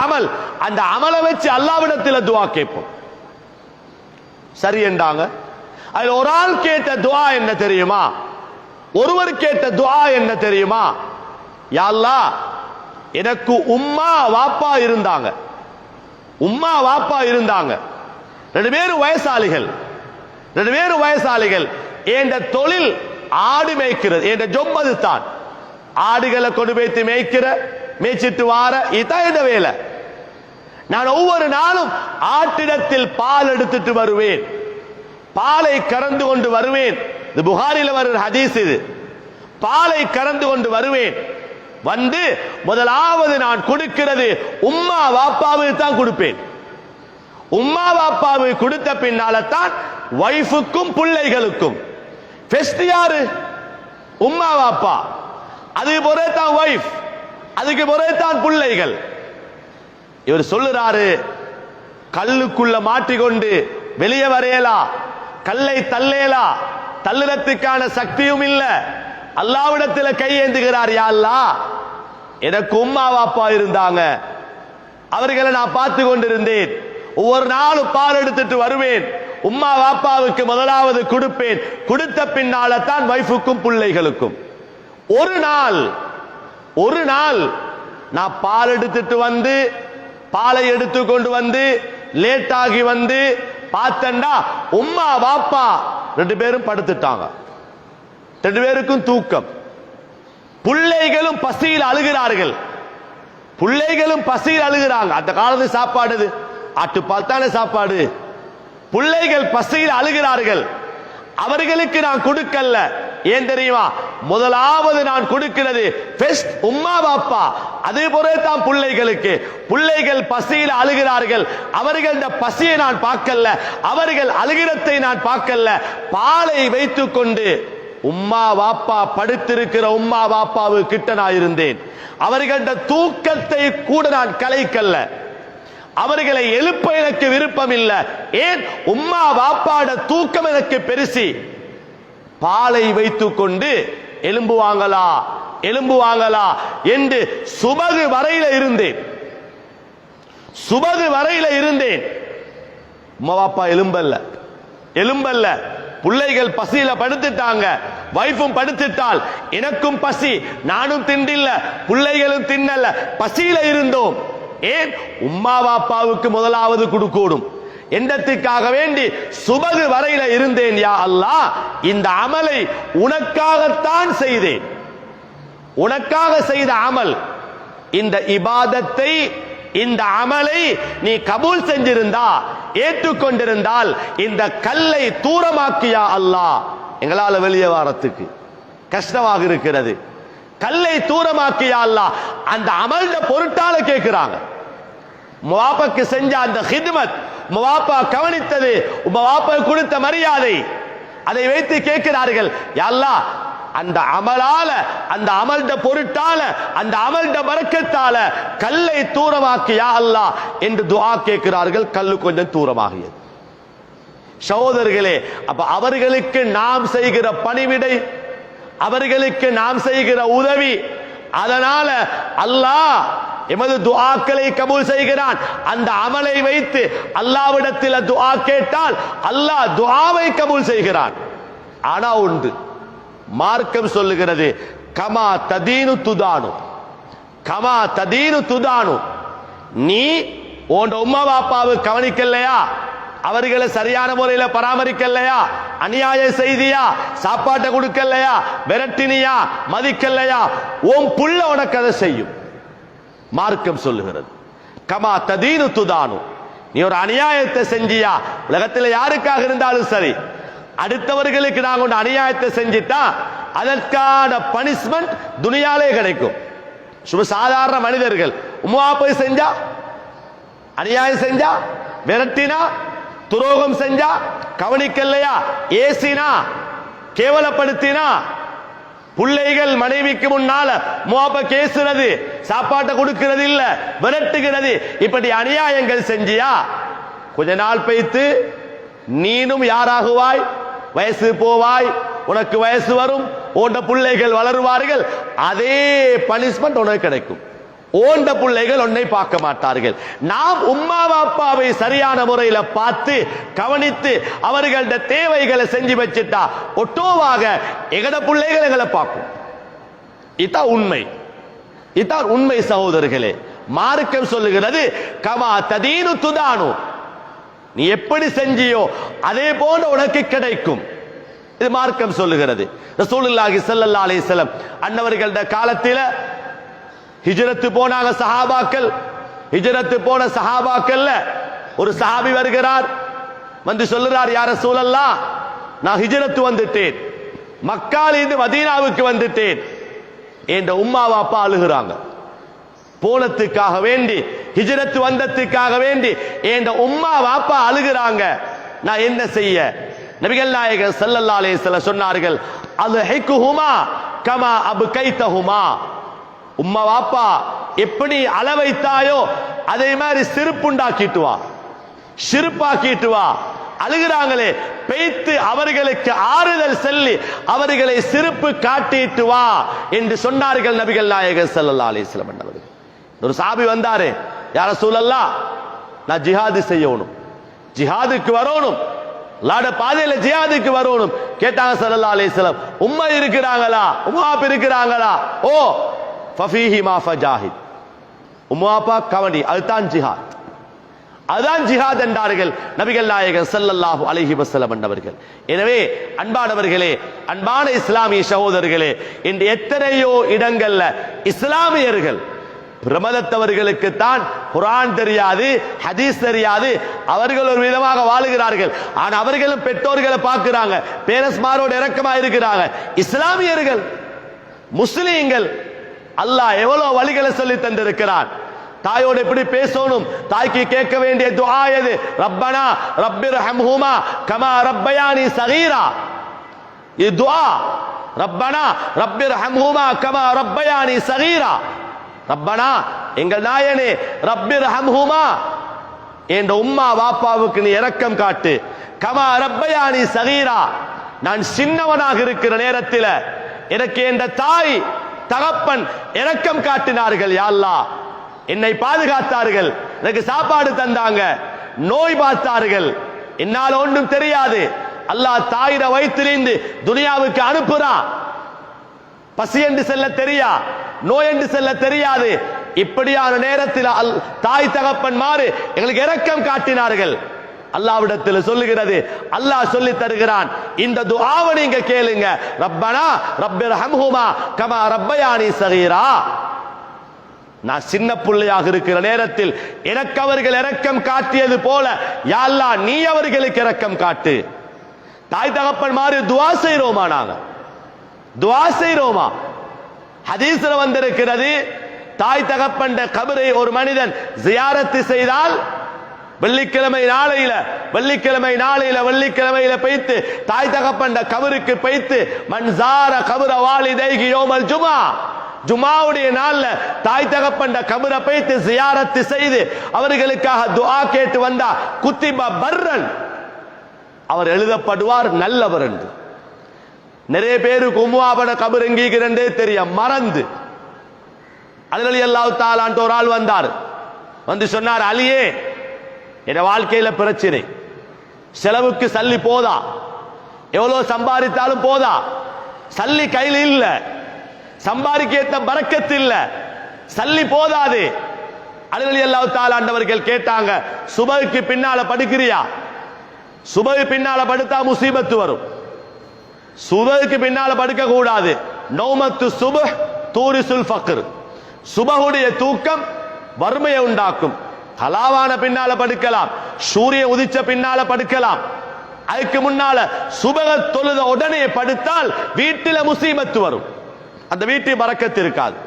அமல், அந்த அமலை வச்சு அல்லாஹ்விடத்தில் துஆ கேட்போம். சரி என்றாங்க. அதில் ஒரு ஆள் கேட்ட துஆ என்ன தெரியுமா? ஒருவர் கேட்ட துஆ என்ன தெரியுமா? யா அல்லாஹ், எனக்கு உம்மா வாப்பா இருந்தாங்க, உம்மா வாப்பா இருந்தாங்க, ரெண்டு பேரும் வயசாளிகள், ரெண்டு பேரும் வயசாளிகள். என்ற தொழில் ஆடு மேய்க்கிறது, என்ற ஜொப் அது தான். ஆடுகளை கொண்டு போய்த்து மேய்க்கிற, மேய்ச்சிட்டு வார, இதான் என்ற வேலை. நான் ஒவ்வொரு நாளும் ஆட்டிடத்தில் பால் எடுத்துட்டு வருவேன், பாலை கறந்து கொண்டு வருவேன். இது புகாரில வருகிற ஹதீஸ். இது பாலை கறந்து கொண்டு வருவேன். வந்து முதலாவது நான் கொடுக்கிறது உம்மா வாப்பாவுக்கு தான் கொடுப்பேன். உம்மா வாப்பாவுக்கு கொடுத்த பின்னால தான் வைஃபுக்கும் பிள்ளைகளுக்கும். ஃபர்ஸ்ட் யாரு? உம்மா வாப்பா, அதுக்கு பிறகு தான் வைஃப், அதுக்கு பிறகு தான் பிள்ளைகள். இவர் சொல்லுறாரு, கல்லுக்குள்ள மாட்டிக்கொண்டு வெளியே வரையலா, கல்லை தள்ளேலா, தள்ளுறதுக்கான சக்தியும் இல்ல. அல்லாஹ்விடத்தில் கையேந்துகிறார். யா அல்லாஹ், எனக்கு உம்மா வாப்பா இருந்தாங்க, அவர்களை நான் பார்த்து கொண்டிருந்தேன். ஒவ்வொரு நாளும் பால் எடுத்துட்டு வருவேன், உம்மா வாப்பாவுக்கு முதலாவது கொடுப்பேன், கொடுத்த பின்னால தான் வைஃபுக்கும் பிள்ளைகளுக்கும். ஒரு நாள் நான் பால் எடுத்துட்டு வந்து, பாலை எடுத்து கொண்டு வந்து லேட் ஆகி வந்து பார்த்தண்டா உம்மா வாப்பா ரெண்டு பேரும் படுத்துட்டாங்க, ரெண்டு பேருக்கும் தூக்கம். பிள்ளைகளும் பசியில் அழுகிறார்கள், பிள்ளைகளும் பசியில் அழுகிறாங்க. அந்த காலத்து சாப்பாடு ஆட்டுப்பால் தானே சாப்பாடு. பிள்ளைகள் பசியில் அழுகிறார்கள். அவர்களுக்கு நான் கொடுக்கல. ஏன் தெரியுமா? முதலாவது நான் கொடுக்கிறது ஃபர்ஸ்ட் உம்மா பாப்பா, அதே போல தான் பிள்ளைகளுக்கு. பிள்ளைகள் பசியில் அழுகிறார்கள், அவர்கள் இந்த பசியை நான் பார்க்கல, அவர்கள் அழுகிறத்தை நான் பார்க்கல. பாலை வைத்துக் கொண்டு உம்மா வாப்பா படுத்திருக்கிற உம்மா வாப்பாவு கிட்ட நான் இருந்தேன். அவர்கள தூக்கத்தை கூட நான் கலைக்கல்ல, அவர்களை எழுப்ப எனக்கு விருப்பம் இல்லை. ஏன்? உம்மா வாப்பாட தூக்கம் எனக்கு பெருசி. பாலை வைத்துக் கொண்டு எலும்புவாங்களா எலும்புவாங்களா என்று சுபகு வரையில இருந்தேன், சுபகு வரையில இருந்தேன். உம்மா வாப்பா எலும்பல்ல, எலும்பல்ல. பிள்ளைகள் பசியில படுத்துட்டாங்க, வைஃபும் படுத்துட்டால், எனக்கும் பசி, நானும் திண்டில்ல, பிள்ளைகளும் தின்னல்ல, பசியில இருந்தோம். ஏன்? உம்மா வாப்பாவுக்கு முதலாவது கொடுக்கணும் எண்ணத்துக்காக வேண்டி சுபகு வரையில இருந்தேன். யா அல்லாஹ், இந்த அமலை உனக்காகத்தான் செய்தேன், உனக்காக செய்த அமல். இந்த இபாதத்தை, இந்த அமலை நீ கபூல் செஞ்சிருந்தா, ஏற்றுக்கொண்டிருந்தால் இந்த கல்லை தூரமாக்கியா அல்லாஹ். எங்களால வெளியே வாரத்துக்கு கஷ்டமாக இருக்கிறது, கல்லை தூரமாக்கியா அல்லாஹ். அந்த அமல்ட பொருட்டால கேட்கிறாங்க. முவாப்பாக்கு செஞ்ச அந்த ஹித்மத், முவாப்பா கவனித்தது, முவாப்பா கொடுத்த மரியாதை, அதை வைத்து கேட்கிறார்கள். யா அல்லாஹ், அந்த அமலால, அந்த அமல்ட பொருட்டால, அந்த அமல்ட பரக்கத்தால கல்லை தூரமாக்கி யா அல்லாஹ் என்று துஆ கேட்கிறார்கள். கல்லு கொஞ்சம் தூரமாகியது. சகோதரர்களே, அப்ப அவர்களுக்கு நாம் செய்கிற பணிவிடை, அவர்களுக்கு நாம் செய்கிற உதவி, அதனால அல்லாஹ் எமது துஆக்களை கபூல் செய்கிறான். அந்த அமலை வைத்து அல்லாஹ்விடத்தில் துஆ கேட்டால் அல்லாஹ் துஆவை கபூல் செய்கிறான். ஆனா உண்டு, மார்க்கம் சொல்லுகிறது, கமா ததீனு துதானு, கமா ததீனு துதானு. நீ உன் உம்மா பாப்பாவை கவனிக்கலையா, அவர்களை சரியான முறையில பராமரிக்கலையா, அநியாயம் செய்தியா, சாப்பாட்டை கொடுக்கலையா, விரட்டினியா, மதிக்கலையா, உன் புள்ள உனக்கு அதை செய்யும். மார்க்கம் சொல்லுகிறது, கமா ததீனு துதானு. நீ ஒரு அநியாயத்தை செஞ்சியா, உலகத்தில் யாருக்காக இருந்தாலும் சரி, அடுத்தவர்களுக்கு நாங்க ஒன்று அநியாயத்தை செஞ்சிட்டா அதற்கான பனிஷ்மெண்ட் துனியாலே கிடைக்கும். சும்மா சாதாரண மனிதர்கள் உம்மா போய் செஞ்சா, அநியாயம் செஞ்சா, விரட்டினா, துரோகம் செஞ்சா, கவனிக்கலையா, ஏசினா, கேவலப்படுத்தினா, பிள்ளைகள் மனைவிக்கு முன்னால முவாப்ப கேசுறது, சாப்பாட்டை கொடுக்கிறது இல்ல, விரட்டுகிறது, இப்படி அநியாயங்கள் செஞ்சியா, கொஞ்ச நாள் பைத்து நீனும் யாராகுவாய், வயசு போவாய், உனக்கு வயசு வரும், உன் பிள்ளைகள் வளருவார்கள், அதே பனிஷ்மெண்ட் உனக்கு கிடைக்கும். ஓண்ட பிள்ளைகள் ஒன்னை பார்க்க மாட்டார்கள். நாம் உம்மா அப்பாவை சரியான முறையில பார்த்து கவனித்து அவர்களோட தேவைகளை செஞ்சு வச்சுட்டா ஒட்டோவாக எங்கட பிள்ளைகள் எங்களை பார்க்கும். இதான் உண்மை, இதான் உண்மை சகோதரர்களே. மார்க்கம் சொல்லுகிறது கமா ததீனு துதானு, நீ எப்படி செஞ்சியோ அதே போல உனக்கு கிடைக்கும். இது மார்க்கம் சொல்லுகிறது. ரசூலுல்லாஹி ஸல்லல்லாஹு அலைஹி வஸல்லம் அன்னவர்களோட காலத்தில ஹிஜ்ரத்து போனாங்க சஹாபாக்கள். ஹிஜ்ரத்து போன சஹாபாக்கள்ல ஒரு சஹாபி வருகிறார், வந்து சொல்லுறார், யா ரசூலல்லாஹ், நான் ஹிஜ்ரத்து வந்துட்டேன், மக்காலிருந்து மதீனாவுக்கு வந்துட்டேன். என்ற உம்மா அப்பா அழுகிறாங்க. போனத்துக்காக வேண்டி, ஹிஜ்ரத்து வந்ததுக்காக வேண்டி என்ற உம்மா அப்பா அழுகிறாங்க. நான் என்ன செய்ய? நபிகள் நாயகர் ஸல்லல்லாஹு அலைஹி வஸல்லம் சொன்னார்கள், அல்ஹிகுஹுமா கமா அப்கைதஹுமா. உம்மா வாப்பா எப்படி அளவைத்தாயோ அதே மாதிரி சிரிப்புண்டாக்கிட்டு வா, சிரிப்பாக்கிட்டு வா. அழுகிறாங்களே, பேய்த்து அவர்களுக்கு ஆறுதல் சொல்லி அவர்களை சிரிப்பு காட்டிட்டு வா என்று சொன்னார்கள் நபிகள் நாயகர் ஸல்லல்லாஹு அலைஹி வஸல்லம் அவர்கள். ஒரு சஹாபி வந்தாரு, யா ரசூலல்லாஹ், நான் ஜிஹாது செய்யணும், ஜிஹாதுக்கு வரணும், லாட பாதையில ஜிஹாதுக்கு வரணும். கேட்டாங்க ஸல்லல்லாஹு அலைஹி வஸல்லம், உம்மா இருக்கிறாங்களா, உம்மா அப்பா இருக்கிறாங்களா? ஓ ஃபஃபீஹி மா ஃபஜாஹித், உம்மா அப்பா கவனி, அதுதான் ஜிஹாத், அதுதான் ஜிஹாத் என்றார்கள் நபிகள் நாயகர் ஸல்லல்லாஹு அலைஹி வஸல்லம் அவர்கள். எனவே அன்பானவர்களே, அன்பான இஸ்லாமிய சகோதரர்களே, இன்று எத்தனையோ இடங்கள்ல இஸ்லாமியர்கள் பிரமதத்தவர்களுக்கு தான் குர்ஆன் தெரியாது, ஹதீஸ் தெரியாது, அவர்கள் ஒரு விதமாக வாழுகிறார்கள். ஆனா அவர்களும் பெற்றோர்களை பார்க்கிறாங்க, பேரஸ்மாரோடு இரக்கமா இருக்கிறாங்க. இஸ்லாமியர்கள், முஸ்லிம்கள், அல்லாஹ் எவ்வளவு வழிகளை சொல்லி தந்திருக்கிறான். தாயோடு எப்படி பேசணும், தாய்க்கு கேட்க வேண்டிய துஆ எது? ரப்பனா ரப்பிர்ஹம்ஹுமா கமா ரப்பயானி ஸகீரா. இது துஆ. ரப்பனா ரப்பிர்ஹம்ஹுமா கமா ரப்பயானி ஸகீரா. ரப்பனா, எங்கள் நாயனே, ரப்பிர்ஹம்ஹுமா, என்ற உம்மா வாப்பாவுக்கு நீ இரக்கம் காட்டு. கமா ரப்பயானி ஸகீரா, நான் சின்னவனாக இருக்கிற நேரத்தில் எனக்கு என்ற தாய் தகப்பன் இரக்கம் காட்டினார்கள். யா அல்லாஹ், என்னை பாதுகாத்தார்கள், எனக்கு சாப்பாடு தந்தாங்க, நோய் பார்த்தார்கள், என்னால் ஒன்றும் தெரியாது. அல்லாஹ் தாயிர வயிற்றிலிருந்து துனியாவுக்கு அனுப்புறான். பசி என்று செல்ல தெரியா, நோய் என்று செல்ல தெரியாது. இப்படியான நேரத்தில் தாய் தகப்பன் மாறு எங்களுக்கு இரக்கம் காட்டினார்கள். அல்லாஹ்விடத்தில் சொல்லுகிறது, அல்லாஹ் சொல்லி தருகிறான், இந்த துஆவை நீங்க கேளுங்க. ரப்பனா ரப்பிர்ஹம்ஹுமா கமா ரப்பயானி ஸகீரா. நான் சின்ன பிள்ளையாக இருக்கிற நேரத்தில் எனக்கு அவர்கள் இரக்கம் காட்டியது போல யா அல்லாஹ் நீ அவர்களுக்கு இரக்கம் காட்டு. தாய் தகப்பன் மாறி துஆ செய்றோமா? நாங்க துஆ செய்றோமா? ஹதீஸ்ல வந்திருக்கிறது, தாய் தகப்பன் கபரை ஒரு மனிதன் ஜியாரத்து செய்தால் வெள்ளிக்கிழமையில பைத்து தாய் தகப்பன் கபருக்கு பைத்து, மன்சார கபர வாலிதைஹி யௌமல் ஜுமா, ஜுமாவுடைய நாள்ல தாய் தகப்பன் கபரை பைத்து ஜியாரத்து செய்து அவர்களுக்காக துஆ கேட்டு வந்தா குத்திப பர்ரன், அவர் எழுதப்படுவார் நல்லவர் என்று. நிறைய பேருக்கு உம்மாபட கபர் எங்கிருக்கிறே தெரிய மறந்து. அலி ரலியல்லாஹு தஆலா ஒரு ஆள் வந்தார், வந்து சொன்னார், அலியே, என் வாழ்க்கையில பிரச்சனை, செலவுக்கு சல்லி போதா, எவ்வளவு சம்பாதித்தாலும் போதா, சல்லி கையில் இல்ல, சம்பாதிக்க பரக்கத்து இல்ல, சல்லி போதாது. அலி ரலியல்லாஹு தஆலா அவர்கள் கேட்டாங்க, சுபஹுக்கு பின்னால படுக்கிறியா? சுபஹு பின்னால படுத்தா முசீபத்து வரும், சுபஹுக்கு பின்னால படுக்க கூடாது. நௌமத்து சுபஹ் தூரிசுல் ஃபக்ர், சுபஹுடைய தூக்கம் வறுமையை உண்டாக்கும். கலாவான பின்னால படுக்கலாம், சூரிய உதிச்ச பின்னால படுக்கலாம். அதுக்கு முன்னால சுபஹ தொழுத உடனே படுத்தால் வீட்டில முசீபத்து வரும், அந்த வீட்டில் பரக்கத்து இருக்காது.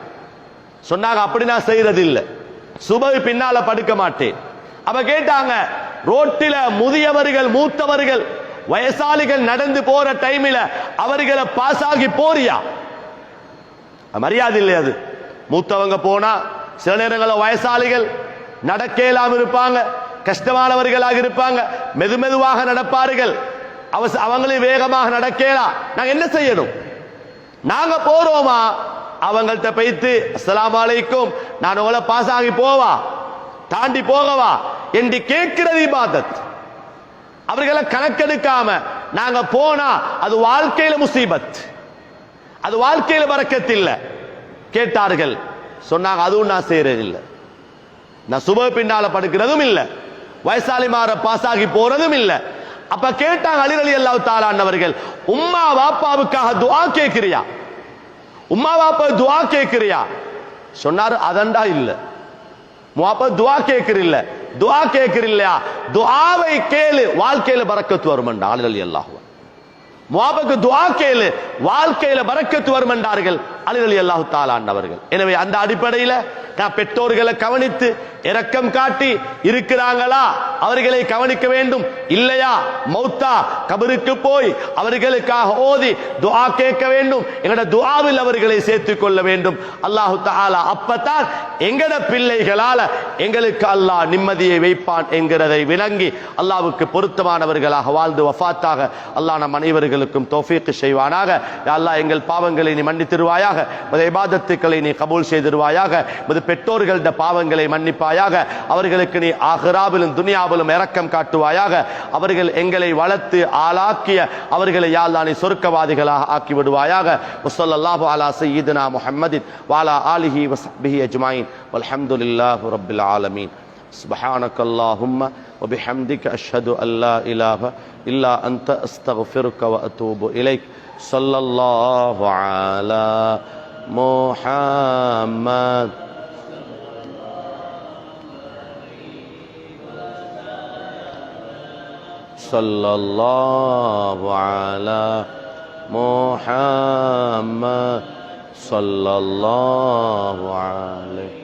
சொன்னாங்க, அப்படி நான் செய்யறது இல்லை, சுபஹு பின்னால படுக்க மாட்டேன். அப்ப கேட்டாங்க, ரோட்டில முதியவர்கள் மூத்தவர்கள் வயசாளிகள் நடந்து போற டைமில் அவர்களை பாசாகி போறியா? மரியாதை இல்லையா? அது மூத்தவங்க போனா சில நேரங்களில் வயசாளிகள் நடக்கலாம் இருப்பாங்க, கஷ்டமானவர்களாக இருப்பாங்க, மெதுமெதுவாக நடப்பார்கள், அவங்களே வேகமாக நடக்கலாம். நாங்க என்ன செய்யணும்? நாங்க போறோமா அவங்கள்ட்ட போய்த்து அஸ்ஸலாமு அலைக்கும் நான் உங்களை பாஸ் ஆகி போவா தாண்டி போகவா என்று கேட்கிறது இபாதத். அவர்களை கணக்கெடுக்காம நாங்க போனா அது வாழ்க்கையில முசீபத், அது வாழ்க்கையில பரக்கத் இல்ல. கேட்டார்கள், சொன்னாங்க அதுவும் நான் செய்யறது இல்லை, நான் சுப பின்னால படுக்கிறதும் இல்ல, வயசாலிமார பாஸ் ஆகி போறதும் இல்ல. அப்ப கேட்டாங்க அலி ரலியல்லாஹு தஆலா அன்னவர்கள், உம்மா வாப்பாவுக்காக துஆ கேட்கிறியா, உம்மா வாப்பா துஆ கேட்கிறியா? சொன்னாரு அதண்டா இல்ல, வாப்பா துஆ கேட்கிறில்ல, துஆ கேட்கிறில்லையா, துஆவை கேளு வாழ்க்கையில பரக்கத்து வரும்டா அலி ரலியல்லாஹு. முஆபுக்கு துஆ கேளு வாழ்க்கையில பரக்கத்து வரும் என்றார்கள் அலி ரலியல்லாஹு தஆலா அன்னவர்கள். எனவே அந்த அடிப்படையில நான் பெற்றோர்களை கவனித்து இரக்கம் காட்டி இருக்கிறாங்களா அவர்களை கவனிக்க வேண்டும், இல்லையா மௌத்தா கபருக்கு போய் அவர்களுக்காக ஓதி துஆ கேட்க வேண்டும், எங்கட துஆவில் அவர்களை சேர்த்துக் கொள்ள வேண்டும். அல்லாஹு தஆலா அப்பதான் எங்கட பிள்ளைகளால எங்களுக்கு அல்லாஹ் நிம்மதியை வைப்பான் என்கிறதை விளங்கி அல்லாஹ்வுக்கு பொருத்தமானவர்களாக வாழ்ந்து வஃபாத்தாக அல்லாஹ் நம் அனைவர்களுக்கும் தௌஃபீக் செய்வானாக. யா அல்லாஹ் எங்கள் பாவங்களை நீ மன்னித்திருவாயாக, இபாதத்துக்களை நீ கபூல் செய்திருவாயாக, பெற்றோர்கள்ட பாவங்களை மன்னிப்பாயாக, அவர்களுக்கு நீ ஆகிராவிலும் துனியாவிலும் இரக்கம் காட்டுவாயாக. அவர்கள் எங்களை வளர்த்து ஆளாக்கிய அவர்களை யா அல்லாஹ் நீ சொர்க்கவாதிகளாக ஆக்கி விடுவாயாக. வஸல்லல்லாஹு அலா சய்யிதினா முஹம்மதின் வஅலா ஆலிஹி வஸஹ்பிஹி அஜ்மாயின் வல்ஹம்துலில்லாஹி ரப்பில் ஆலமீன். சுப்ஹானக அல்லாஹும்ம வபிஹம்திக அஷ்ஹது அன் லா இலாஹ இல்லா அன்த அஸ்தக்ஃபிருக வ அதூபு இலைக். ஸல்லல்லாஹு அலா Muhammad sallallahu ala Muhammad sallallahu alaihi